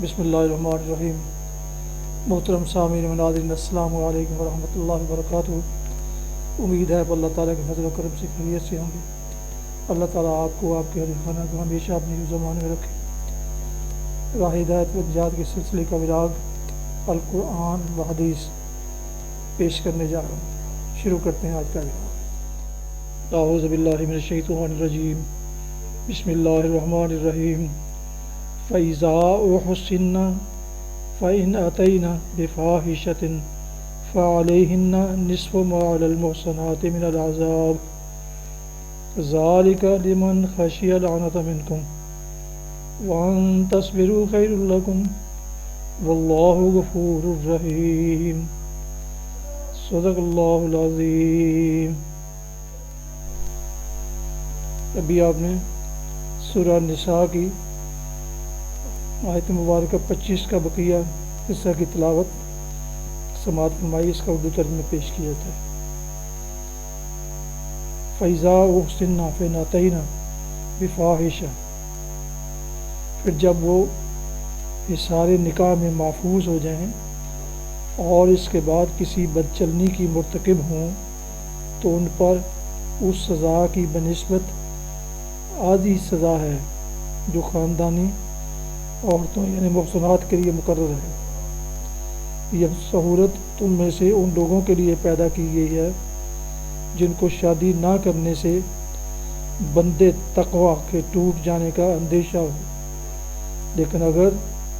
بسم اللہ الرحمن الرحیم۔ محترم سامعین و ناظرین، السلام علیکم ورحمۃ اللہ وبرکاتہ۔ امید ہے کہ اللہ تعالیٰ کے فضل و کرم سے خیریت سے ہوں گے۔ اللہ تعالیٰ آپ کو، آپ کے اہل خانہ کو ہمیشہ اپنی زمان میں رکھے۔ راہ ہدایت و نجات کے سلسلے کا وراغ القرآن و حدیث پیش کرنے جا رہا ہوں۔ شروع کرتے ہیں آج کا وراغ۔ اعوذ باللہ من الشیطان الرجیم، بسم اللہ الرحمن الرحیم۔ فَإِذَا أُحْصِنَّ فَإِنْ أَتَيْنَ بِفَاحِشَةٍ فَعَلَيْهِنَّ نِصْفُ مَا عَلَى الْمُحْصَنَاتِ مِنَ الْعَذَابِ ذَلِكَ لِمَنْ خَشِيَ الْعَنَتَ مِنْكُمْ وَأَنْ تَصْبِرُوا خَيْرٌ لَكُمْ وَاللَّهُ غَفُورٌ رَحِيمٌ۔ صدق اللہ العظیم۔ ابھی آپ نے سورہ نساء کی آیت مبارکہ 25 کا بقیہ حصہ کی تلاوت سماعت فرمائی، اس کا اردو ترجمہ پیش کیا تھا۔ فَإِذَا أُحْصِنَّ فَإِنْ أَتَيْنَ بِفَاحِشَةٍ، پھر جب وہ حصار نکاح میں محفوظ ہو جائیں اور اس کے بعد کسی بدچلنی کی مرتکب ہوں تو ان پر اس سزا کی بنسبت آدھی سزا ہے جو خاندانی عورتوں یعنی محسنات کے لیے مقرر ہے۔ یہ سہولت تم میں سے ان لوگوں کے لیے پیدا کی گئی ہے جن کو شادی نہ کرنے سے بندے تقوی کے ٹوٹ جانے کا اندیشہ ہو، لیکن اگر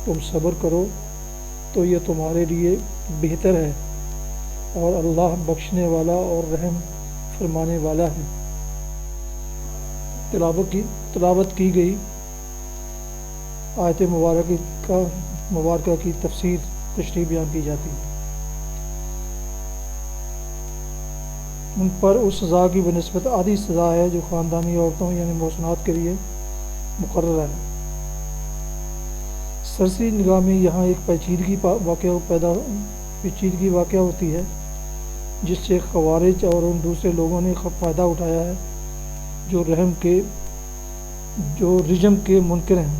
تم صبر کرو تو یہ تمہارے لیے بہتر ہے، اور اللہ بخشنے والا اور رحم فرمانے والا ہے۔ تلاوت کی گئی آیت مبارکہ کی تشریح بیان کی جاتی ہے۔ ان پر اس سزا کی بنسبت آدھی سزا ہے جو خاندانی عورتوں یعنی محسنات کے لیے مقرر ہے۔ سرسری نگاہ میں یہاں ایک پیچیدگی واقع ہوتی ہے جس سے خوارج اور ان دوسرے لوگوں نے فائدہ اٹھایا ہے جو رجم کے منکر ہیں۔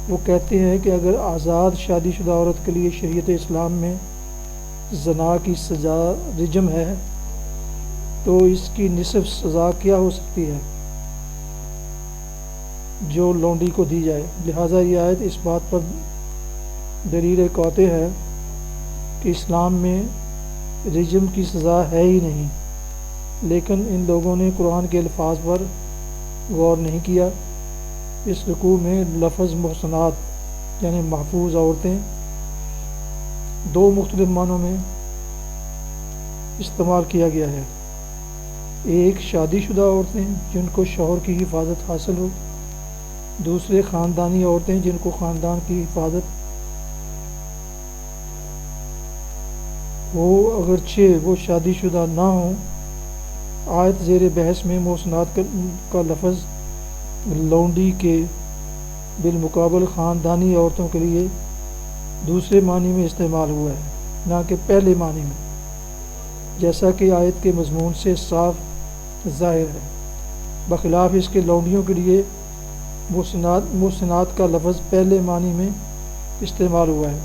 وہ کہتے ہیں کہ اگر آزاد شادی شدہ عورت کے لیے شریعت اسلام میں زنا کی سزا رجم ہے تو اس کی نصف سزا کیا ہو سکتی ہے جو لونڈی کو دی جائے۔ لہٰذا یہ آیت اس بات پر دلیل قاطع ہے کہ اسلام میں رجم کی سزا ہے ہی نہیں، لیکن ان لوگوں نے قرآن کے الفاظ پر غور نہیں کیا۔ اس رکوع میں لفظ محسنات یعنی محفوظ عورتیں دو مختلف معنوں میں استعمال کیا گیا ہے۔ ایک شادی شدہ عورتیں جن کو شوہر کی حفاظت حاصل ہو، دوسرے خاندانی عورتیں جن کو خاندان کی حفاظت ہو اگرچہ وہ شادی شدہ نہ ہوں۔ آیت زیر بحث میں محسنات کا لفظ لونڈی کے بالمقابل خاندانی عورتوں کے لیے دوسرے معنی میں استعمال ہوا ہے، نہ کہ پہلے معنی میں، جیسا کہ آیت کے مضمون سے صاف ظاہر ہے۔ بخلاف اس کے لونڈیوں کے لیے محسنات کا لفظ پہلے معنی میں استعمال ہوا ہے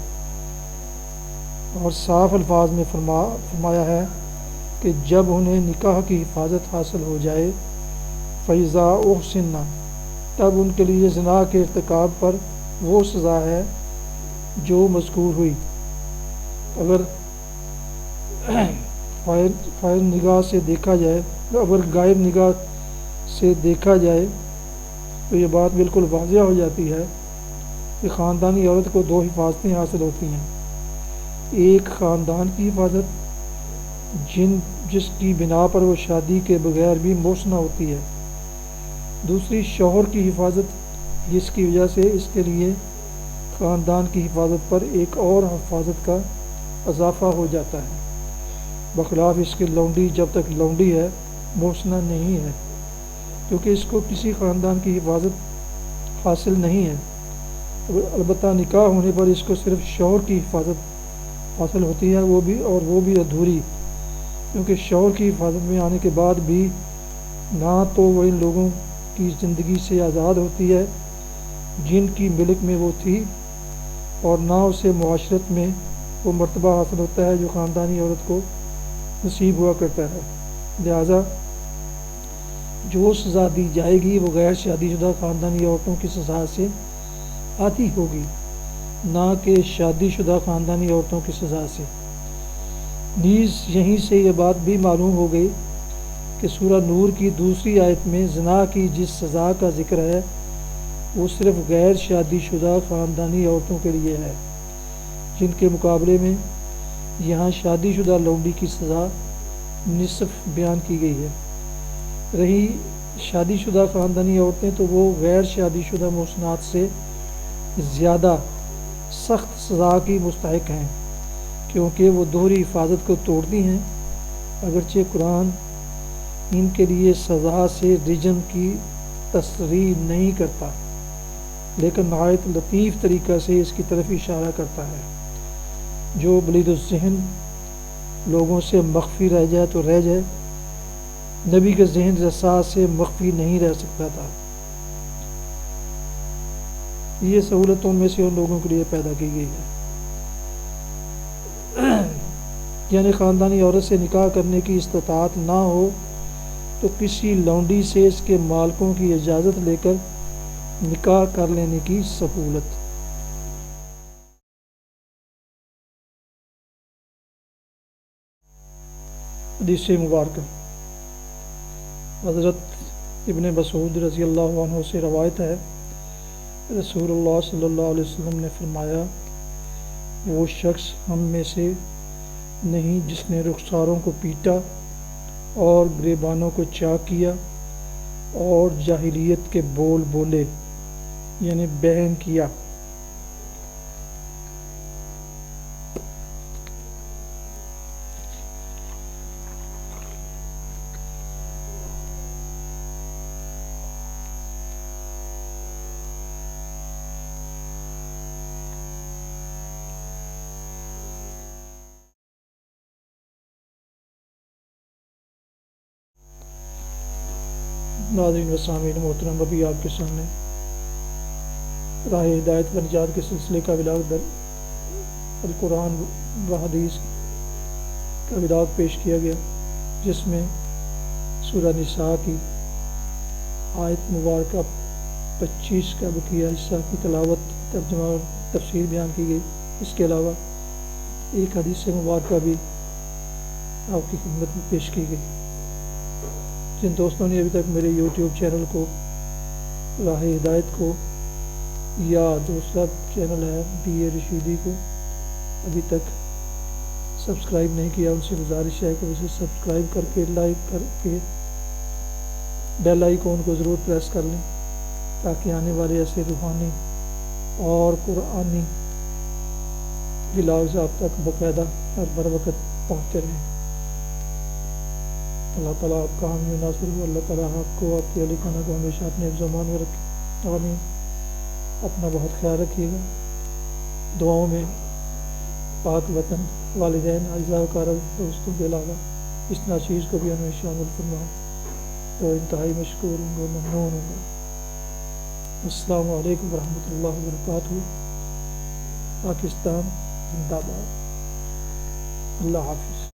اور صاف الفاظ میں فرمایا ہے کہ جب انہیں نکاح کی حفاظت حاصل ہو جائے، فَإِذَا أُحْصِنَّ، تب ان کے لیے زنا کے ارتکاب پر وہ سزا ہے جو مذکور ہوئی۔ اگر غائب نگاہ سے دیکھا جائے تو یہ بات بالکل واضح ہو جاتی ہے کہ خاندانی عورت کو دو حفاظتیں حاصل ہوتی ہیں۔ ایک خاندان کی حفاظت جس کی بنا پر وہ شادی کے بغیر بھی محسنہ ہوتی ہے، دوسری شوہر کی حفاظت جس کی وجہ سے اس کے لیے خاندان کی حفاظت پر ایک اور حفاظت کا اضافہ ہو جاتا ہے۔ بخلاف اس کے لونڈی جب تک لونڈی ہے محسنہ نہیں ہے، کیونکہ اس کو کسی خاندان کی حفاظت حاصل نہیں ہے۔ البتہ نکاح ہونے پر اس کو صرف شوہر کی حفاظت حاصل ہوتی ہے، وہ بھی ادھوری، کیونکہ شوہر کی حفاظت میں آنے کے بعد بھی نہ تو وہ ان لوگوں کی زندگی سے آزاد ہوتی ہے جن کی ملک میں وہ تھی، اور نہ اسے معاشرت میں وہ مرتبہ حاصل ہوتا ہے جو خاندانی عورت کو نصیب ہوا کرتا ہے۔ لہٰذا جو سزا دی جائے گی وہ غیر شادی شدہ خاندانی عورتوں کی سزا سے آتی ہوگی، نہ کہ شادی شدہ خاندانی عورتوں کی سزا سے۔ نیز یہیں سے یہ بات بھی معلوم ہو گئی کہ سورہ نور کی دوسری آیت میں زنا کی جس سزا کا ذکر ہے وہ صرف غیر شادی شدہ خاندانی عورتوں کے لیے ہے، جن کے مقابلے میں یہاں شادی شدہ لونڈی کی سزا نصف بیان کی گئی ہے۔ رہی شادی شدہ خاندانی عورتیں تو وہ غیر شادی شدہ محسنات سے زیادہ سخت سزا کی مستحق ہیں، کیونکہ وہ دوہری حفاظت کو توڑتی ہیں۔ اگرچہ قرآن ان کے لیے سزا سے رجم کی تصریح نہیں کرتا، لیکن نہایت لطیف طریقہ سے اس کی طرف اشارہ کرتا ہے۔ جو بلید الذہن لوگوں سے مخفی رہ جائے تو رہ جائے، نبی کا ذہن رسا سے مخفی نہیں رہ سکتا تھا۔ یہ سہولتوں میں سے ان لوگوں کے لیے پیدا کی گئی ہے، یعنی خاندانی عورت سے نکاح کرنے کی استطاعت نہ ہو تو کسی لونڈی سے اس کے مالکوں کی اجازت لے کر نکاح کر لینے کی سہولت۔ حدیث مبارکہ حضرت ابن مسعود رضی اللہ عنہ سے روایت ہے، رسول اللہ صلی اللہ علیہ وسلم نے فرمایا، وہ شخص ہم میں سے نہیں جس نے رخساروں کو پیٹا اور گریبانوں کو چاک کیا اور جاہلیت کے بول بولے، یعنی بہن کیا۔ ناظرین و سامعین محترم، ابھی آپ کے سامنے راہ ہدایت و نجات کے سلسلے کا ولاگ در القرآن و حدیث کا ولاگ پیش کیا گیا، جس میں سورہ نساء کی آیت مبارکہ 25 کا بقیہ حصہ کی تلاوت، ترجمہ اور تفسیر بیان کی گئی۔ اس کے علاوہ ایک حدیث مبارکہ بھی آپ کی خدمت میں پیش کی گئی۔ جن دوستوں نے ابھی تک میرے یوٹیوب چینل کو راہ ہدایت کو یا دوسرا چینل ہے بی اے رشیدی کو ابھی تک سبسکرائب نہیں کیا، ان سے گزارش ہے کہ اسے سبسکرائب کر کے لائک کر کے بیل آئیکن کو ضرور پریس کر لیں، تاکہ آنے والے ایسے روحانی اور قرآنی ولاگز آپ تک باقاعدہ اور بر وقت پہنچتے رہیں۔ اللہ تعالیٰ آپ کا حامی و ناصر ہو، اللہ تعالیٰ آپ کو، آپ کے علی خانہ کو ہمیشہ اپنے حفظ و امان میں رکھے۔ آمین۔ اپنا بہت خیال رکھیے گا، دعاؤں میں پاک وطن، والدین، اعزاء و اقارب، دوستوں کے علاوہ اس ناچیز کو بھی ہمیں شامل فرمائیں تو انتہائی مشکور ہوں گا، ممنون ہوں گا۔ السلام علیکم ورحمۃ اللہ وبرکاتہ۔ پاکستان زندہ باد۔ اللہ حافظ۔